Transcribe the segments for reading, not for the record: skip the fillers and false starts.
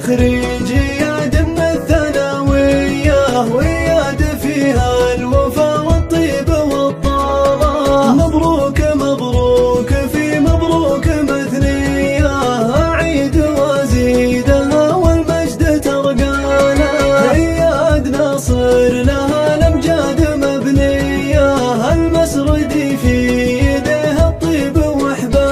تخريج اياد من الثانوية، واياد فيها الوفا والطيب والطاعة. مبروك مبروك في مبروك مثنية، أعيد وازيدها والمجد ترقانا. اياد ناصر لها الامجاد مبنية، المسردي في يديه الطيب وحباله.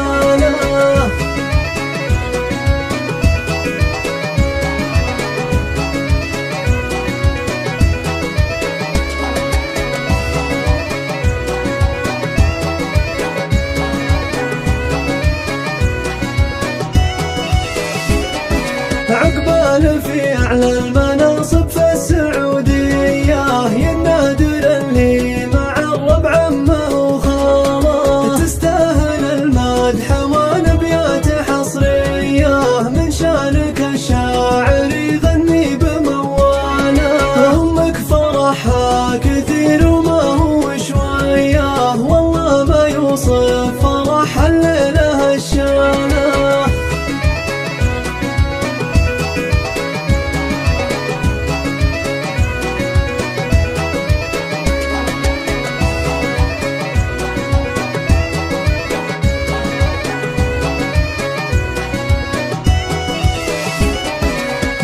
عقبال في أعلى المناصب في السعودية، يا النادر اللي مع الربع عمه وخاله. تستاهل المدح والأبيات حصرية، من شانك الشاعر يغني بمواله. أمك فرحها كثير وما هو شوية، والله ما يوصف فرح الليلة الشانة.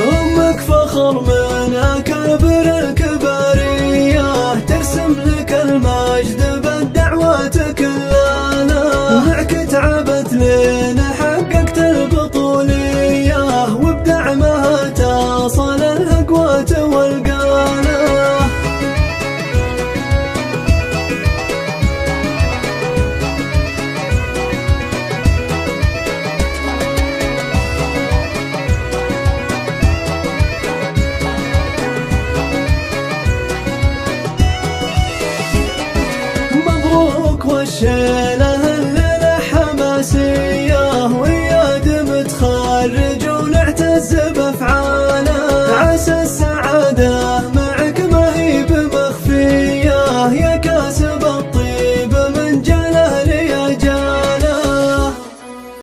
أمك فخر من أكابر الكبارية، ترسم لك المجد بالدعوات كلنا. معك تعبت لين حققت البطولية، وبدعمها تصل الأقوات والقانا. والشيلة الليلة حماسية، واياد متخرج ونعتز بأفعاله.